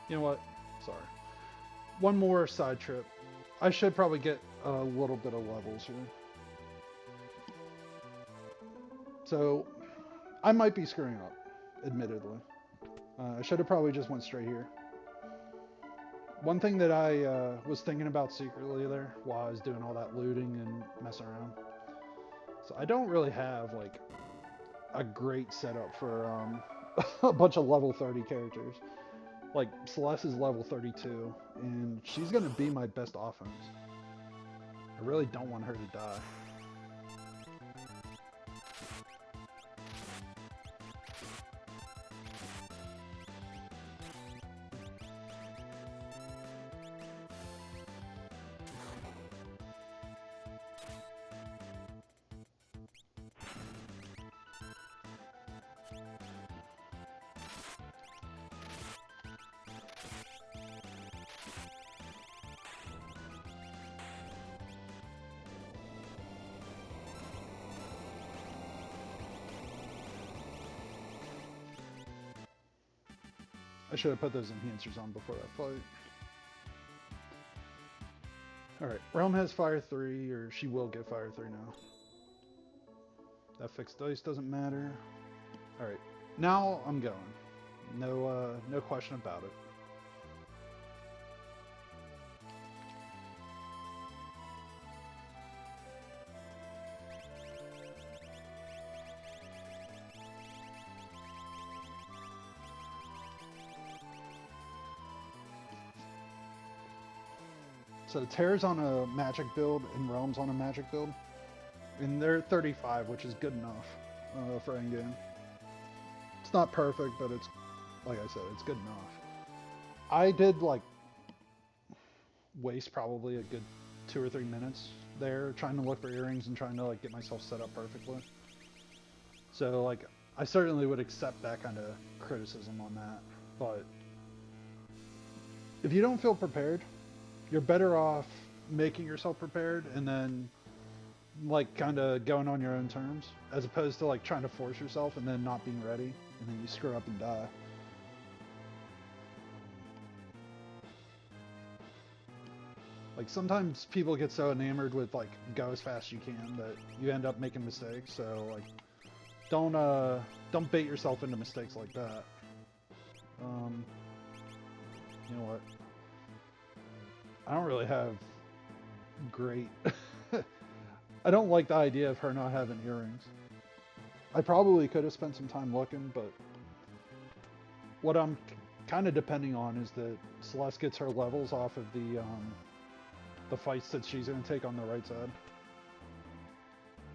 You know what? Sorry. One more side trip. I should probably get a little bit of levels here. So, I might be screwing up, admittedly. I should have probably just went straight here. One thing that I was thinking about secretly there while I was doing all that looting and messing around. So I don't really have like a great setup for a bunch of level 30 characters. Like, Celeste is level 32, and she's going to be my best offense. I really don't want her to die. I should have put those enhancers on before that fight. Alright, Realm has Fire 3, or she will get Fire 3 now. That fixed dice doesn't matter. Alright, now I'm going. No question about it. So Terra's on a magic build and Realm's on a magic build. And they're 35, which is good enough for endgame. It's not perfect, but it's, like I said, it's good enough. I did like waste probably a good 2 or 3 minutes there trying to look for earrings and trying to like get myself set up perfectly. So like I certainly would accept that kind of criticism on that, but if you don't feel prepared, you're better off making yourself prepared and then like kind of going on your own terms, as opposed to like trying to force yourself and then not being ready and then you screw up and die. Like sometimes people get so enamored with like go as fast as you can that you end up making mistakes. So like don't bait yourself into mistakes like that. You know what? I don't really have great. I don't like the idea of her not having earrings. I probably could have spent some time looking, but what I'm kind of depending on is that Celeste gets her levels off of the fights that she's going to take on the right side.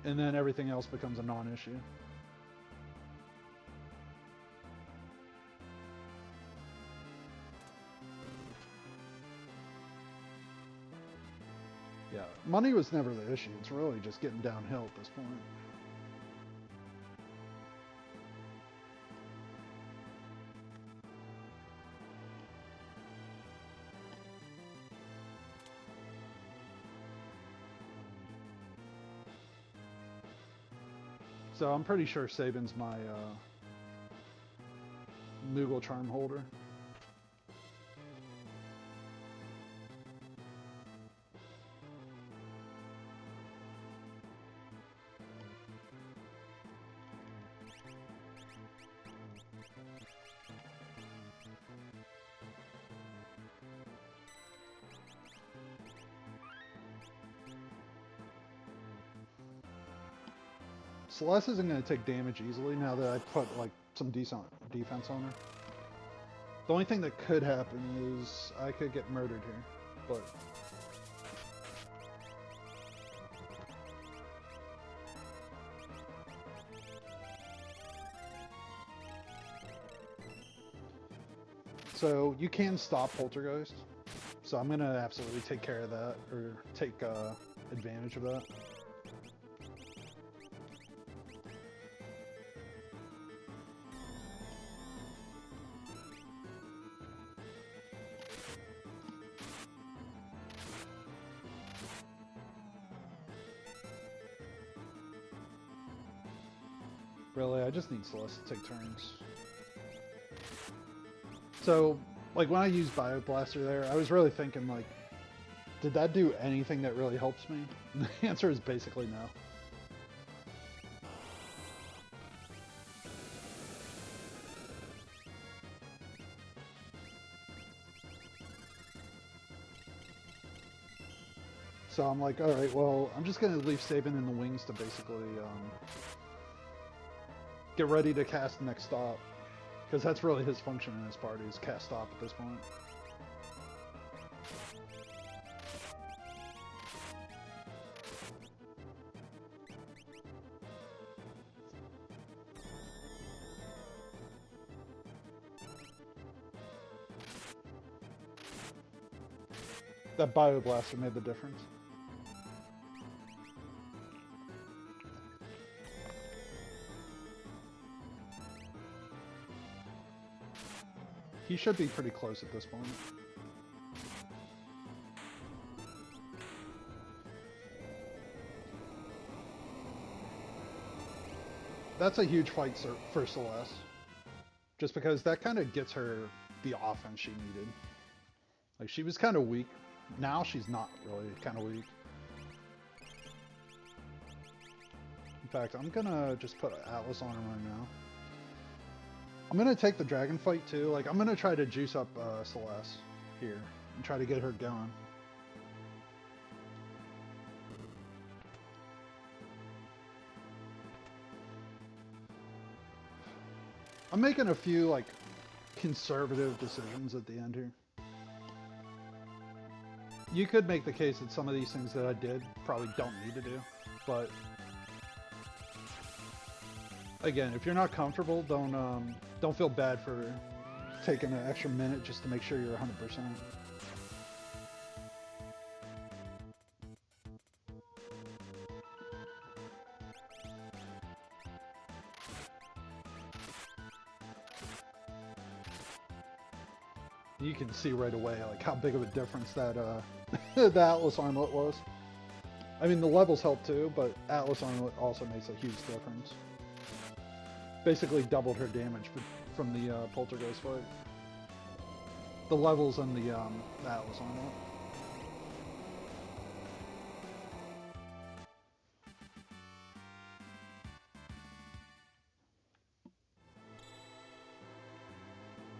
And then everything else becomes a non-issue. Yeah, money was never the issue. It's really just getting downhill at this point. So I'm pretty sure Sabin's my Moogle charm holder. Celeste isn't going to take damage easily now that I put like some decent defense on her. The only thing that could happen is I could get murdered here, but so you can stop Poltergeist. So I'm going to absolutely take care of that, or take advantage of that. Really, I just need Celeste to take turns. So, like when I used Bioblaster there, I was really thinking like, did that do anything that really helps me? And the answer is basically no. So I'm like, alright, well, I'm just going to leave Sabin in the wings to basically get ready to cast next stop. Because that's really his function in this party, is cast stop at this point. That Bioblaster made the difference. He should be pretty close at this point. That's a huge fight for Celeste. Just because that kind of gets her the offense she needed. Like, she was kind of weak. Now she's not really kind of weak. In fact, I'm gonna just put Atlas on him right now. I'm gonna take the dragon fight too. Like, I'm gonna try to juice up Celeste here and try to get her going. I'm making a few like conservative decisions at the end here. You could make the case that some of these things that I did probably don't need to do, but again, if you're not comfortable, don't feel bad for taking an extra minute just to make sure you're 100%. You can see right away like how big of a difference that the Atlas armlet was. I mean, the levels help too, but Atlas armlet also makes a huge difference. Basically doubled her damage from the Poltergeist fight. The levels and the Atlas armlet.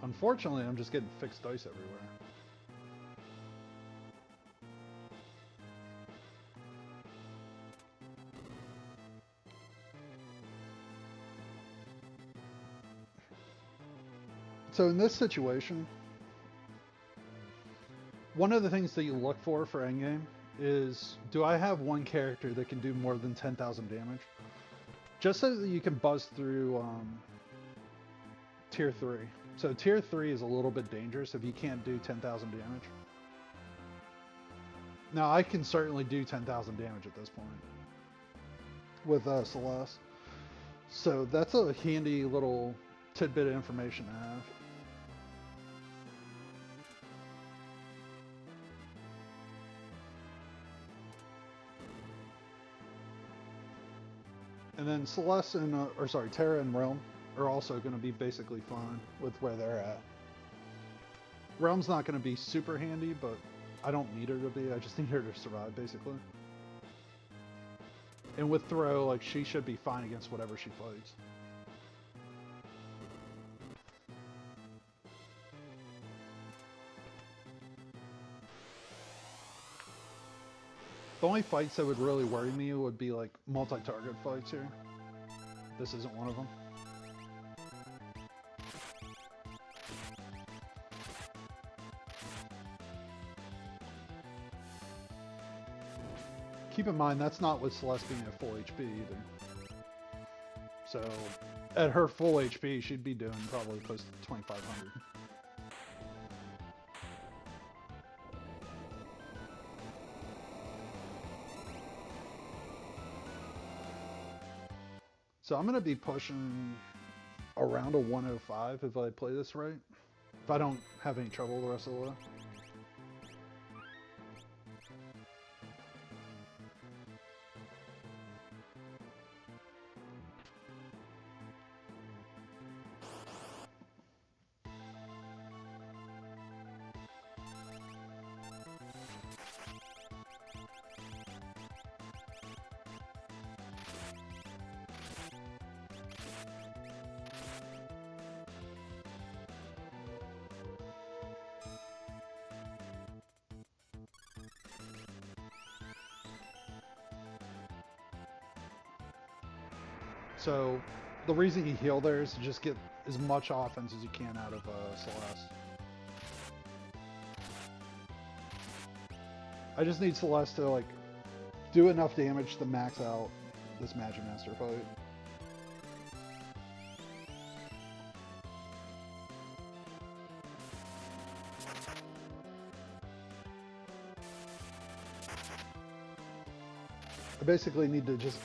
Unfortunately, I'm just getting fixed dice everywhere. So in this situation, one of the things that you look for endgame is, do I have one character that can do more than 10,000 damage? Just so that you can buzz through tier 3. So tier 3 is a little bit dangerous if you can't do 10,000 damage. Now I can certainly do 10,000 damage at this point with Celeste. So that's a handy little tidbit of information to have. And then Celeste and, Terra and Realm are also going to be basically fine with where they're at. Realm's not going to be super handy, but I don't need her to be. I just need her to survive, basically. And with Throw, like, she should be fine against whatever she fights. The only fights that would really worry me would be like multi-target fights here. This isn't one of them. Keep in mind, that's not with Celeste being at full HP either. So, at her full HP, she'd be doing probably close to 2,500. So I'm going to be pushing around a 105 if I play this right. If I don't have any trouble the rest of the way. So the reason you heal there is to just get as much offense as you can out of Celeste. I just need Celeste to like do enough damage to max out this Magic Master fight. I basically need to just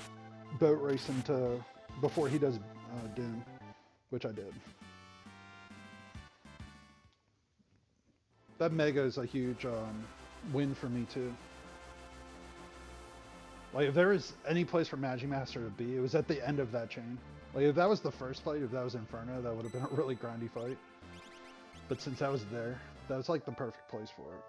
boat race him to before he does Doom, which I did. That Mega is a huge win for me too. Like if there was any place for Magimaster to be, it was at the end of that chain. Like if that was the first fight, if that was Inferno, that would have been a really grindy fight. But since that was there, that was like the perfect place for it.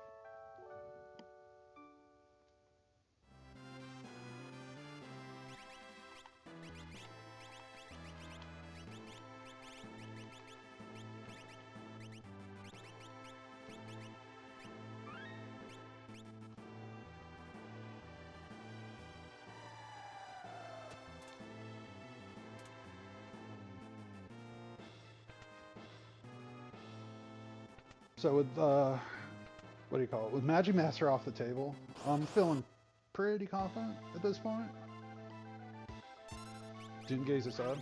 So with what do you call it? With Magic Master off the table, I'm feeling pretty confident at this point. Doom Gaze aside.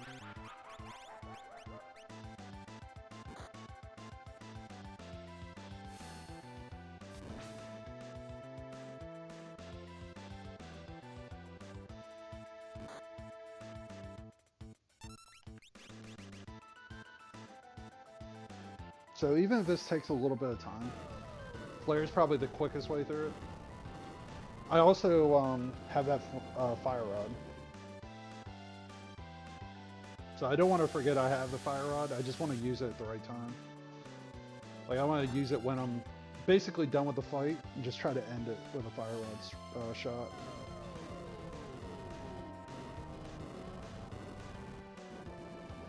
So even if this takes a little bit of time, Flare is probably the quickest way through it. I also have that Fire Rod. So I don't want to forget I have the Fire Rod, I just want to use it at the right time. Like I want to use it when I'm basically done with the fight and just try to end it with a Fire Rod shot.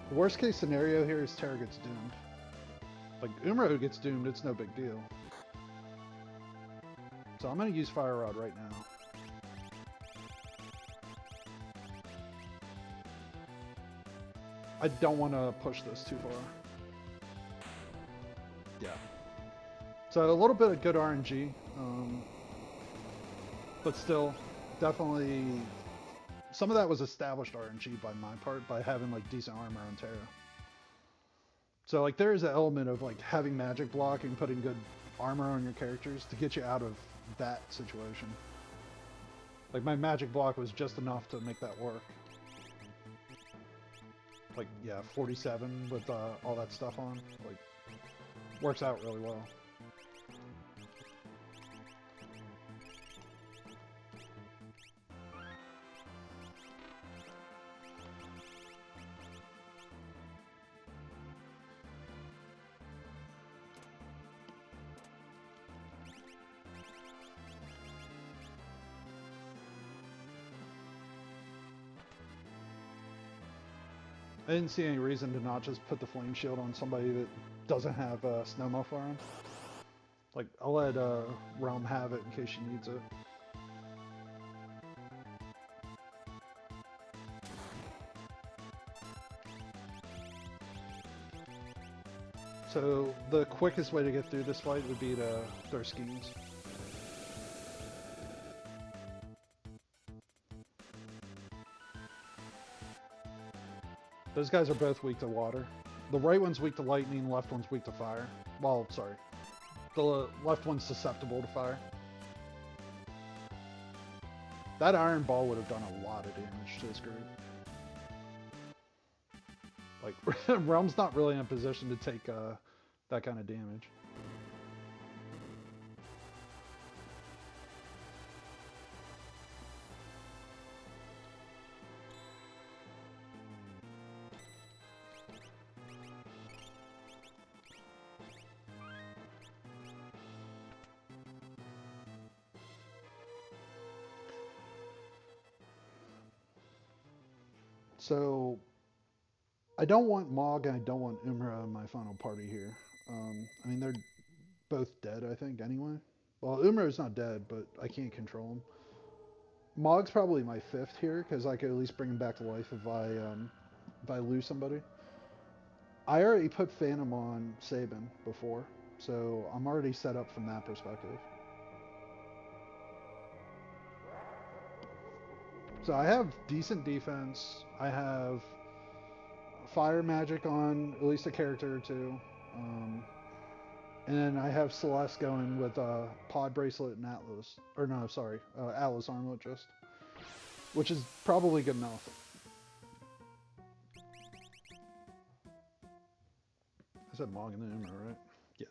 The worst case scenario here is Terra gets doomed. Like Umro gets doomed, it's no big deal. So I'm going to use Fire Rod right now. I don't want to push this too far. Yeah. So a little bit of good RNG, but still, definitely, some of that was established RNG by my part by having like decent armor on Terra. So like there is an element of like having magic block and putting good armor on your characters to get you out of that situation. Like my magic block was just enough to make that work. Like yeah, 47 with all that stuff on, like works out really well. I didn't see any reason to not just put the flame shield on somebody that doesn't have snow muffler on. Like, I'll let Realm have it in case she needs it. So, the quickest way to get through this fight would be to throw schemes. Those guys are both weak to water. The right one's weak to lightning, left one's weak to fire. Well, sorry. The left one's susceptible to fire. That iron ball would have done a lot of damage to this group. Like, Realm's not really in a position to take that kind of damage. So, I don't want Mog and I don't want Umra in my final party here. I mean, they're both dead, I think, anyway. Well, Umra's not dead, but I can't control him. Mog's probably my fifth here, because I could at least bring him back to life if I lose somebody. I already put Phantom on Sabin before, so I'm already set up from that perspective. So I have decent defense. I have fire magic on at least a character or two. And then I have Celeste going with Pod Bracelet and Atlas. Or no, sorry, Atlas Armlet just. Which is probably good enough. I said Mog and then Umra, right? Yeah.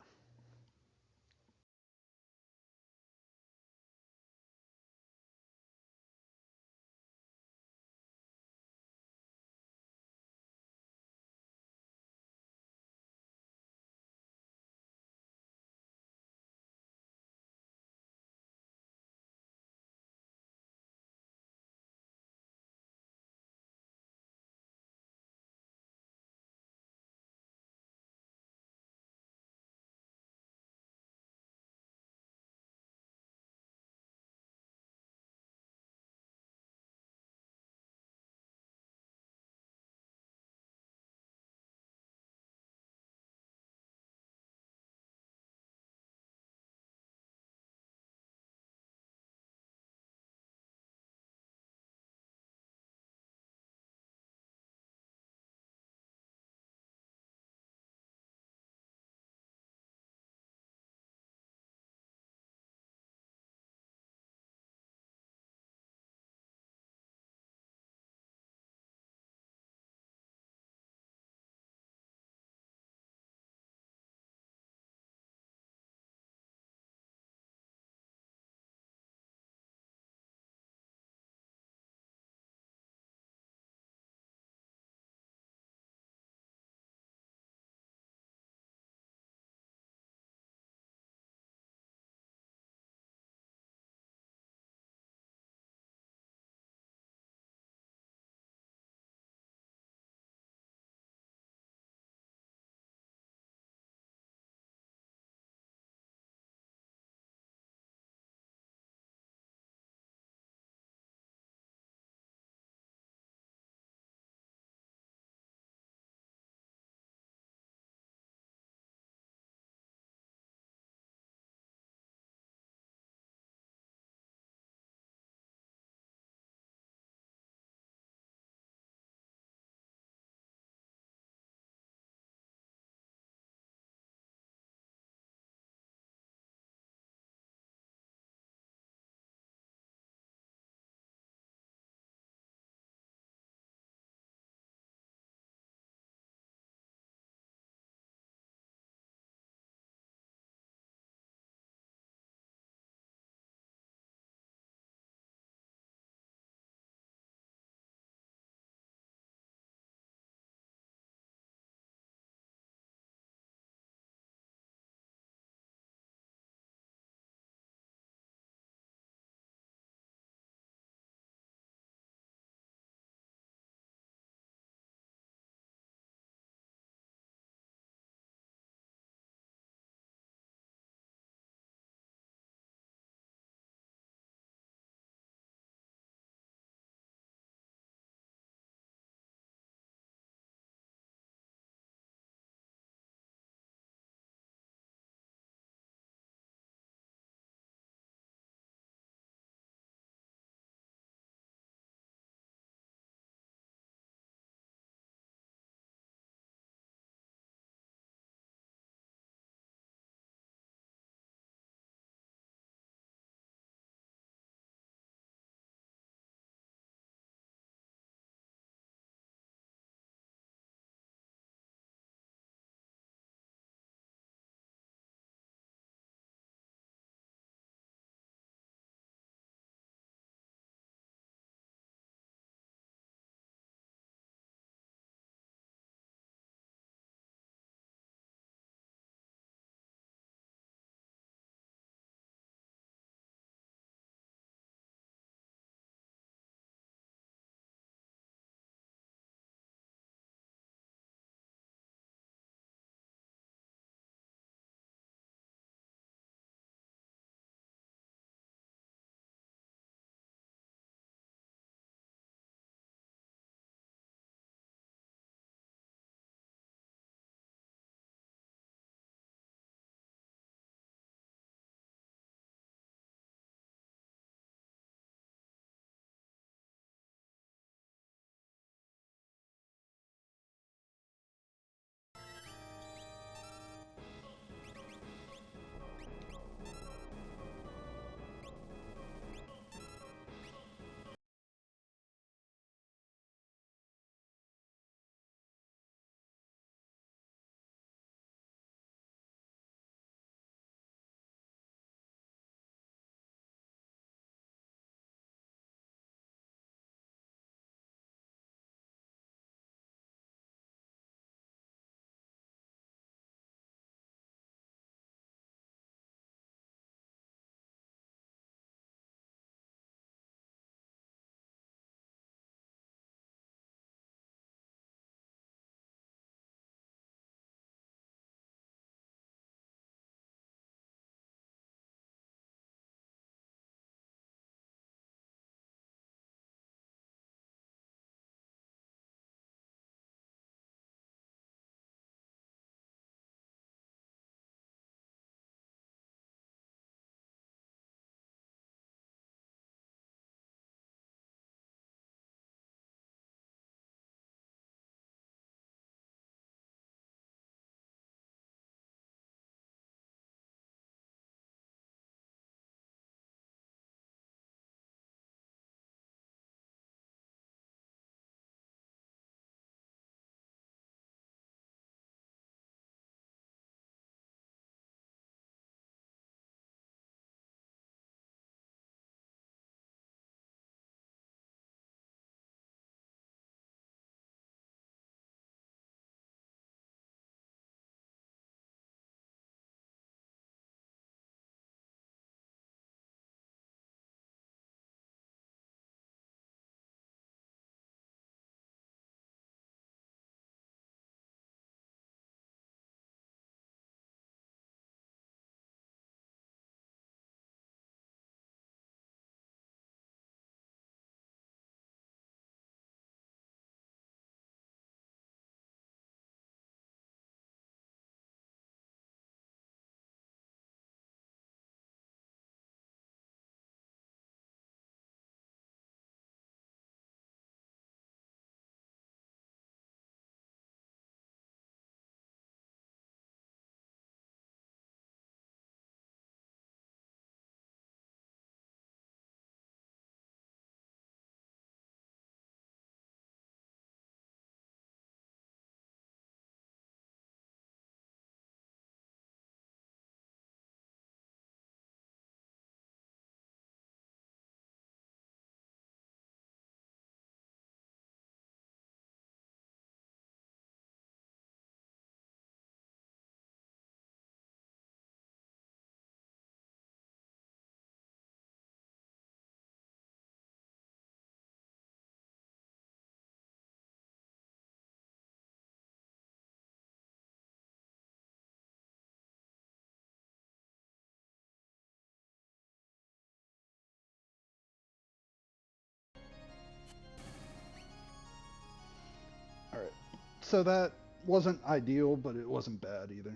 So that wasn't ideal, but it wasn't bad either.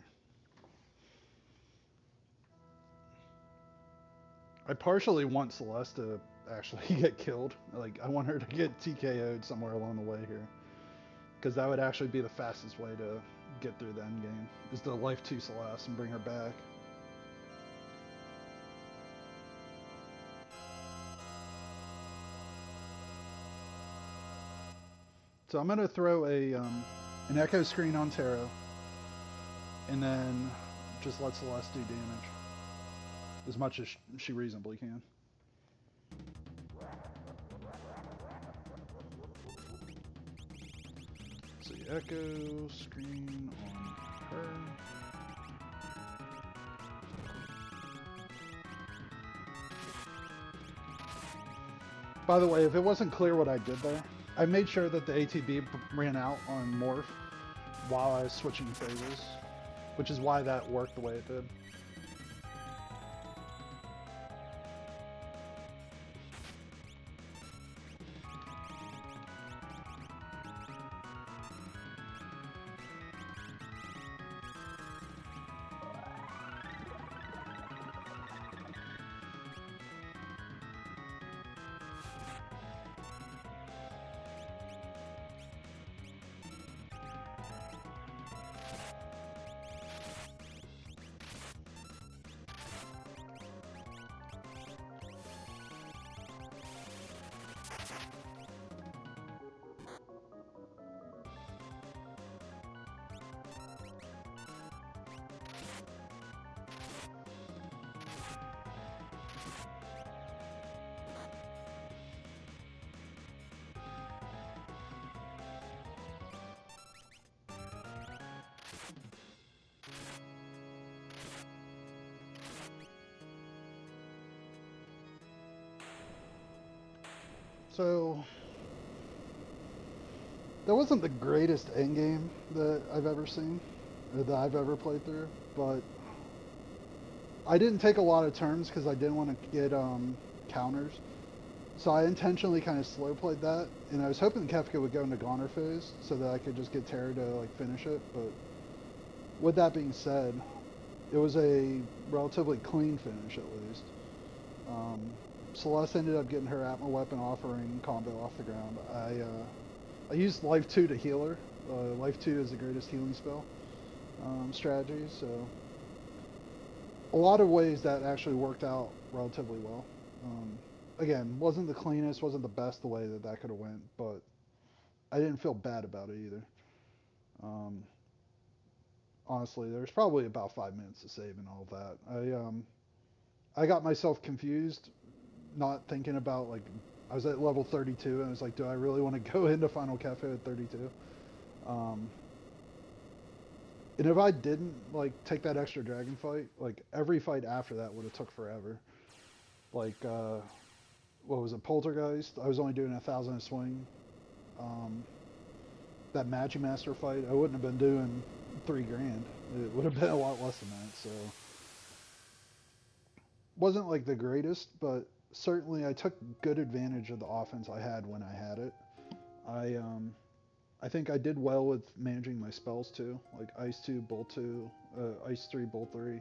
I partially want Celeste to actually get killed. Like, I want her to get TKO'd somewhere along the way here. Because that would actually be the fastest way to get through the end game, is to life 2 Celeste and bring her back. So I'm going to throw an echo screen on Terra, and then just let Celeste do damage as much as she reasonably can. So echo screen on her. By the way, if it wasn't clear what I did there, I made sure that the ATB ran out on Morph while I was switching phases, which is why that worked the way it did. So that wasn't the greatest endgame that I've ever seen, or that I've ever played through, but I didn't take a lot of turns because I didn't want to get counters. So I intentionally kind of slow played that, and I was hoping Kefka would go into Goner phase so that I could just get Terra to like finish it. But with that being said, it was a relatively clean finish at least. Um, Celeste ended up getting her Atma weapon offering combo off the ground. I used Life 2 to heal her. Life 2 is the greatest healing spell strategy, so a lot of ways that actually worked out relatively well. Again, wasn't the cleanest, wasn't the best the way that that could have went, but I didn't feel bad about it either. Um, Honestly, there's probably about 5 minutes to save and all that. I got myself confused, not thinking about like I was at level 32 and I was like, do I really want to go into Final Cafe at 32? Um, and if I didn't like take that extra dragon fight, like every fight after that would have took forever. Like what was it, Poltergeist? I was only doing 1,000 a swing. Um, that Magic Master fight, I wouldn't have been doing 3 grand. It would have been a lot less than that. So wasn't like the greatest, but certainly I took good advantage of the offense I had when I had it. I I think I did well with managing my spells too, like Ice 2, Bolt 2, Ice 3, Bolt 3.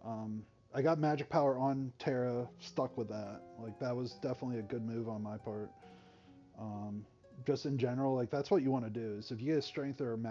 Um, I got magic power on Terra, stuck with that. Like that was definitely a good move on my part. Um, just in general, like that's what you want to do. Is if you get a strength or a magic